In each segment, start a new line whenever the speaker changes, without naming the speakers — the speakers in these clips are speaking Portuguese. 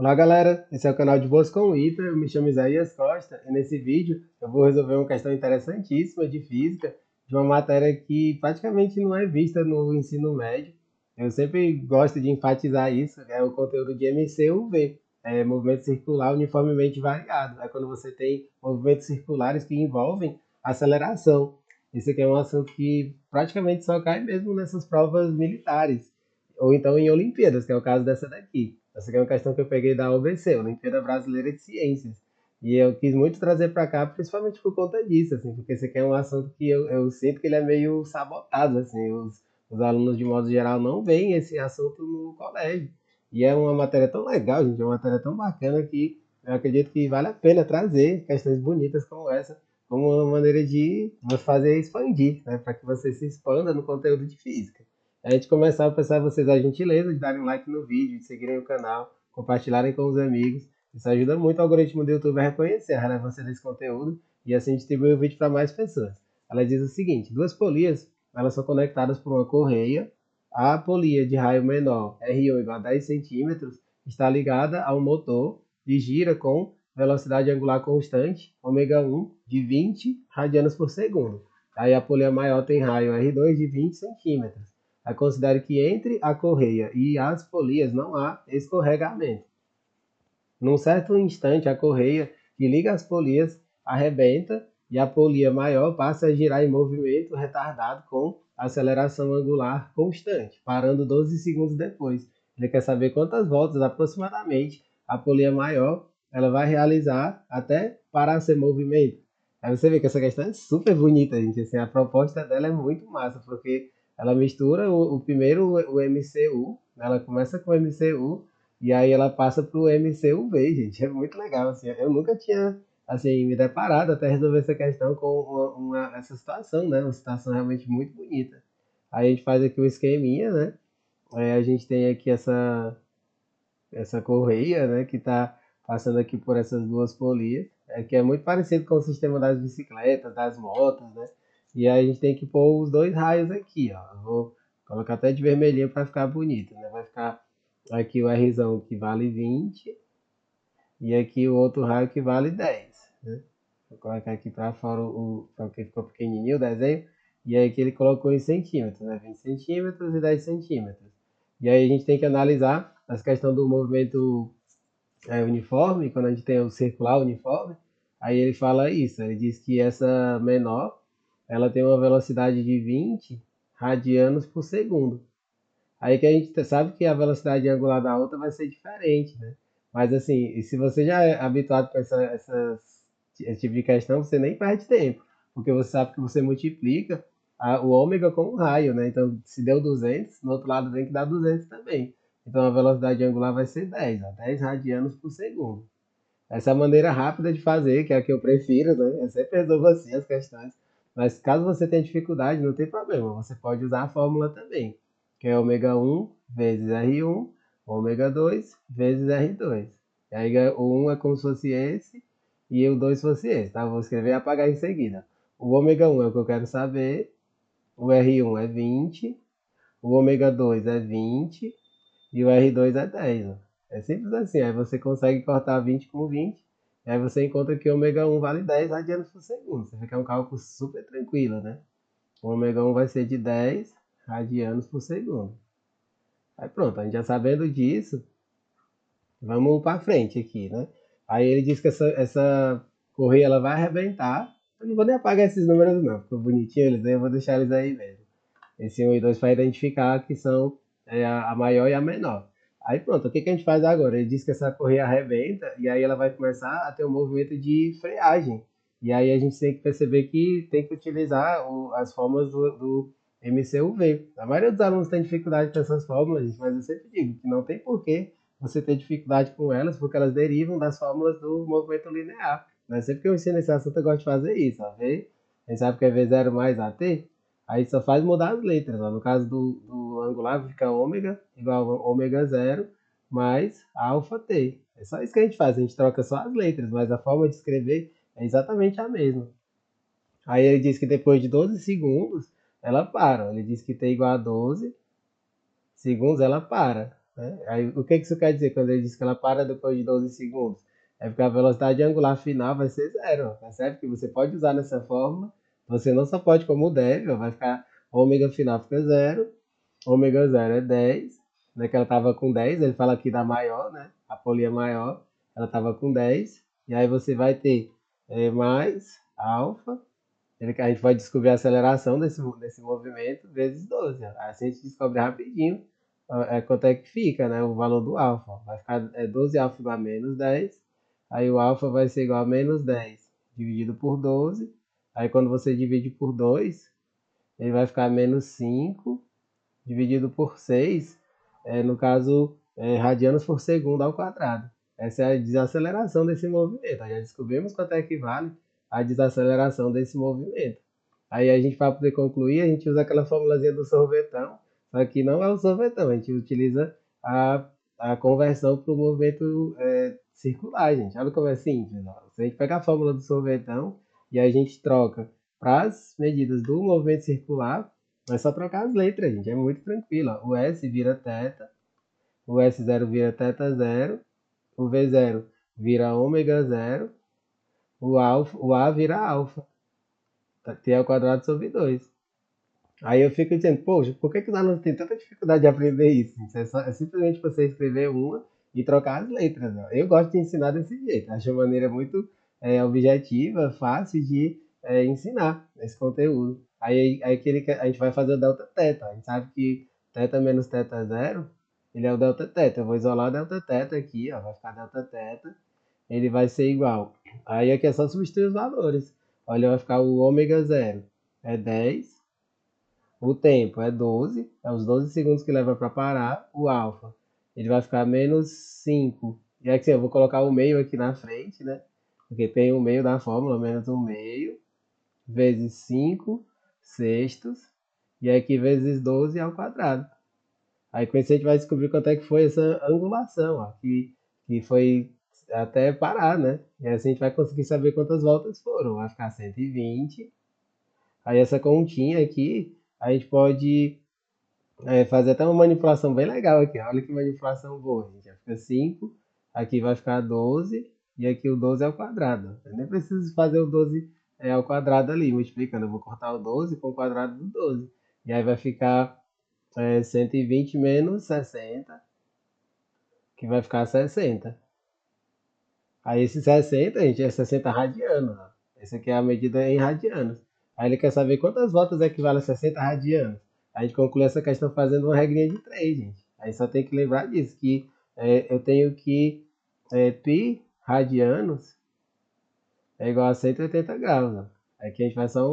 Olá galera, esse é o canal de Boas com o Ita, eu me chamo Isaías Costa e nesse vídeo eu vou resolver uma questão interessantíssima de física, de uma matéria que praticamente não é vista no ensino médio. Eu sempre gosto de enfatizar isso, é o conteúdo de MCUV, movimento circular uniformemente variado. É quando você tem movimentos circulares que envolvem aceleração. Esse aqui é um assunto que praticamente só cai mesmo nessas provas militares, ou então em Olimpíadas, que é o caso dessa daqui. Essa aqui é uma questão que eu peguei da OBC, Olimpíada Brasileira de Ciências. E eu quis muito trazer para cá, principalmente por conta disso, assim, porque esse aqui é um assunto que eu sinto que ele é meio sabotado, assim, os alunos de modo geral não veem esse assunto no colégio. E é uma matéria tão legal, gente, é uma matéria tão bacana que eu acredito que vale a pena trazer questões bonitas como essa, como uma maneira de fazer expandir, né, para que você se expanda no conteúdo de física. A gente começar a peço a vocês a gentileza de darem um like no vídeo, de seguirem o canal, compartilharem com os amigos. Isso ajuda muito o algoritmo do YouTube a reconhecer a relevância desse conteúdo e assim distribuir o vídeo para mais pessoas. Ela diz o seguinte: duas polias elas são conectadas por uma correia. A polia de raio menor R1 igual a 10 centímetros está ligada a um motor e gira com velocidade angular constante, ômega 1, de 20 radianos por segundo. Aí a polia maior tem raio R2 de 20 centímetros. Considere que entre a correia e as polias não há escorregamento. Num certo instante, a correia que liga as polias arrebenta e a polia maior passa a girar em movimento retardado com aceleração angular constante, parando 12 segundos depois. Ele quer saber quantas voltas aproximadamente a polia maior ela vai realizar até parar seu movimento. Aí você vê que essa questão é super bonita, gente. Assim, a proposta dela é muito massa, porque ela mistura primeiro o MCU, ela começa com o MCU e aí ela passa pro MCUV, gente. É muito legal, assim. Eu nunca tinha, assim, me deparado até resolver essa questão com essa situação, né? Uma situação realmente muito bonita. Aí a gente faz aqui um esqueminha, né? Aí a gente tem aqui essa correia, né? Que tá passando aqui por essas duas polias. Que é muito parecido com o sistema das bicicletas, das motos, né? E aí a gente tem que pôr os dois raios aqui, ó. Eu vou colocar até de vermelhinho para ficar bonito, né? Vai ficar aqui o Rzão que vale 20 e aqui o outro raio que vale 10, né? Vou colocar aqui para fora porque ficou pequenininho o desenho. E aí que ele colocou em centímetros, né? 20 centímetros e 10 centímetros. E aí a gente tem que analisar essa questão do movimento uniforme, quando a gente tem o circular uniforme. Aí ele fala isso, ele diz que essa menor, ela tem uma velocidade de 20 radianos por segundo. Aí que a gente sabe que a velocidade angular da outra vai ser diferente, né? Mas assim, e se você já é habituado com esse tipo de questão, você nem perde tempo, porque você sabe que você multiplica o ômega com o raio, né? Então, se deu 200, no outro lado tem que dar 200 também. Então, a velocidade angular vai ser 10, ó, 10 radianos por segundo. Essa é a maneira rápida de fazer, que é a que eu prefiro, né? Eu sempre resolvo assim as questões. Mas caso você tenha dificuldade, não tem problema. Você pode usar a fórmula também, que é ômega 1 vezes R1, ômega 2 vezes R2. E aí o 1 é como se fosse esse e o 2 fosse esse, tá? Vou escrever e apagar em seguida. O ômega 1 é o que eu quero saber, o R1 é 20, o ômega 2 é 20 e o R2 é 10. Ó. É simples assim. Aí você consegue cortar 20 com 20. E aí você encontra que o ômega 1 vale 10 radianos por segundo. Você vê que é um cálculo super tranquilo, né? O ômega 1 vai ser de 10 radianos por segundo. Aí pronto, a gente já sabendo disso, vamos para frente aqui, né? Aí ele diz que essa correia ela vai arrebentar. Eu não vou nem apagar esses números não, ficou bonitinho eles aí, eu vou deixar eles aí mesmo. Esse 1 e 2 para identificar que são a maior e a menor. Aí pronto, o que, que a gente faz agora? Ele diz que essa correia arrebenta e aí ela vai começar a ter um movimento de freagem. E aí a gente tem que perceber que tem que utilizar as fórmulas do MCUV. A maioria dos alunos tem dificuldade com essas fórmulas, gente, mas eu sempre digo que não tem porquê você ter dificuldade com elas, porque elas derivam das fórmulas do movimento linear. Né? Sempre que eu ensino esse assunto, eu gosto de fazer isso. Ó, V, a gente sabe que é V0 mais AT, aí só faz mudar as letras. Ó. No caso do angular, fica ômega igual a ômega 0 mais alfa t. É só isso que a gente faz, a gente troca só as letras, mas a forma de escrever é exatamente a mesma. Aí ele diz que depois de 12 segundos, ela para. Ele diz que t igual a 12 segundos, ela para. né? Aí, o que que isso quer dizer quando ele diz que ela para depois de 12 segundos? É porque a velocidade angular final vai ser zero, percebe? Que você pode usar nessa fórmula, você não só pode como deve, ó, vai ficar ômega final fica zero, ômega zero é 10, né, que ela estava com 10, ele fala aqui da maior, né, a polia maior, ela estava com 10, e aí você vai ter mais alfa, a gente vai descobrir a aceleração desse movimento vezes 12. Ó. Assim a gente descobre rapidinho quanto é que fica, né, o valor do alfa. Vai ficar 12 alfa igual a menos 10. Aí o alfa vai ser igual a menos 10 dividido por 12. Aí quando você divide por 2, ele vai ficar menos 5 dividido por 6. No caso, radianos por segundo ao quadrado. Essa é a desaceleração desse movimento. Já descobrimos quanto é que vale a desaceleração desse movimento. Aí a gente, para poder concluir, a gente usa aquela formulazinha do sorvetão, só que não é o sorvetão, a gente utiliza a conversão para o movimento circular, gente. Olha como é simples. Ó. Se a gente pegar a fórmula do sorvetão e a gente troca para as medidas do movimento circular, é só trocar as letras, gente. É muito tranquilo. Ó. O S vira θ, o S0 vira θ0, o V0 vira ômega 0, o A vira alfa. T ao quadrado sobre 2. Aí eu fico dizendo, poxa, por que os alunos têm tanta dificuldade de aprender isso? É simplesmente você escrever uma e trocar as letras. Ó. Eu gosto de ensinar desse jeito. Acho uma maneira muito objetiva, fácil de ensinar esse conteúdo. Aí a gente vai fazer o delta teta. A gente sabe que teta menos teta zero, ele é o delta teta. Eu vou isolar o delta teta aqui, ó, vai ficar delta teta. Ele vai ser igual. Aí aqui é só substituir os valores. Olha, vai ficar o ômega zero é 10. O tempo é 12, é os 12 segundos que leva para parar. O alfa, ele vai ficar menos 5. E aqui eu vou colocar o meio aqui na frente, né? Porque tem o meio da fórmula, menos um meio, vezes 5 sextos, e aqui vezes 12 ao quadrado. Aí com isso a gente vai descobrir quanto é que foi essa angulação, ó, que foi até parar, né? E assim a gente vai conseguir saber quantas voltas foram. Vai ficar 120. Aí essa continha aqui, a gente pode fazer até uma manipulação bem legal aqui. Olha que manipulação boa, gente. Fica 5, aqui vai ficar 12, e aqui o 12 ao quadrado. Eu nem preciso fazer o 12 ao quadrado ali, multiplicando. Eu vou cortar o 12 com o quadrado do 12. E aí vai ficar 120 menos 60, que vai ficar 60. Aí esse 60, gente, é 60 radianos. Ó. Esse aqui é a medida em radianos. Aí ele quer saber quantas voltas equivale a 60 radianos. A gente conclui essa questão fazendo uma regrinha de 3, gente. Aí só tem que lembrar disso, que eu tenho que π radianos é igual a 180 graus. Ó. Aqui a gente faz só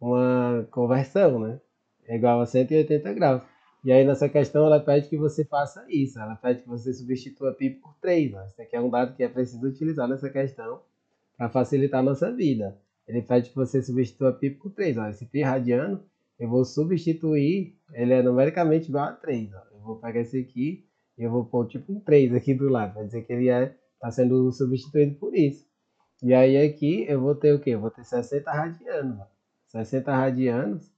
uma conversão, né? É igual a 180 graus. E aí nessa questão ela pede que você faça isso. Ela pede que você substitua π por 3. Ó. Esse aqui é um dado que é preciso utilizar nessa questão para facilitar a nossa vida. Ele pede que você substitua π por 3. Ó. Esse π radiano, eu vou substituir, ele é numericamente igual a 3. Ó. Eu vou pegar esse aqui e eu vou pôr tipo um 3 aqui do lado, para dizer que ele está sendo substituído por isso. E aí aqui eu vou ter o quê? Eu vou ter 60 radianos. Ó. 60 radianos.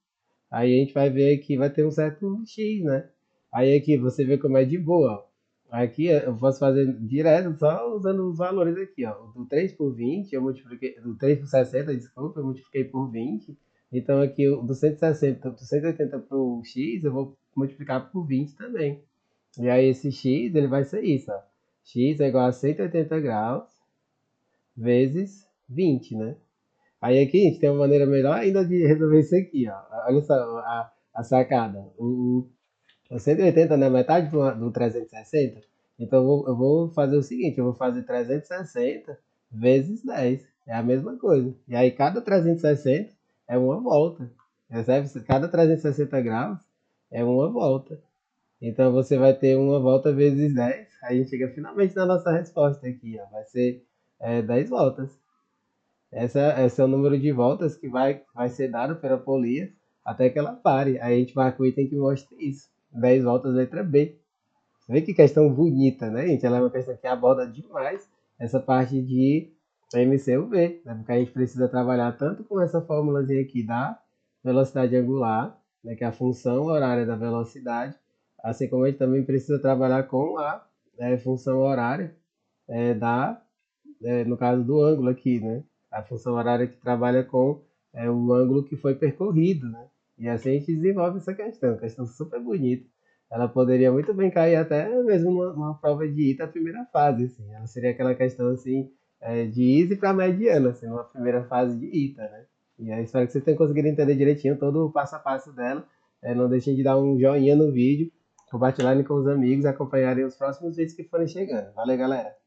Aí a gente vai ver que vai ter um certo X, né? Aí aqui você vê como é de boa. Ó. Aqui eu posso fazer direto só usando os valores aqui, ó. Do 3 por 20, eu multipliquei. Do 3 por 60, desculpa, eu multipliquei por 20. Então aqui do 160, do 180 para o X, eu vou multiplicar por 20 também. E aí esse X, ele vai ser isso, ó. X é igual a 180 graus vezes 20, né? Aí aqui a gente tem uma maneira melhor ainda de resolver isso aqui, ó. Olha só a sacada. O 180 não é metade do 360? Então eu vou fazer o seguinte, eu vou fazer 360 vezes 10. É a mesma coisa. E aí cada 360 é uma volta. Percebe? Cada 360 graus é uma volta. Então você vai ter uma volta vezes 10. Aí a gente chega finalmente na nossa resposta aqui, ó. Vai ser 10 voltas. Esse é o número de voltas que vai ser dado pela polia até que ela pare. Aí a gente marca o item que mostra isso. 10 voltas, letra B. Você vê que questão bonita, né, gente? Ela é uma questão que aborda demais essa parte de MCUV, né? Porque a gente precisa trabalhar tanto com essa fórmulazinha aqui da velocidade angular, né, que é a função horária da velocidade, assim como a gente também precisa trabalhar com a função horária da no caso do ângulo aqui, né? A função horária que trabalha com o ângulo que foi percorrido, né? E assim a gente desenvolve essa questão super bonita. Ela poderia muito bem cair até mesmo numa prova de ITA primeira fase, assim. Ela seria aquela questão assim de easy para mediana, assim, numa primeira fase de ITA, né? E aí espero que vocês tenham conseguido entender direitinho todo o passo a passo dela. Não deixem de dar um joinha no vídeo, compartilharem com os amigos, acompanharem os próximos vídeos que forem chegando. Valeu, galera!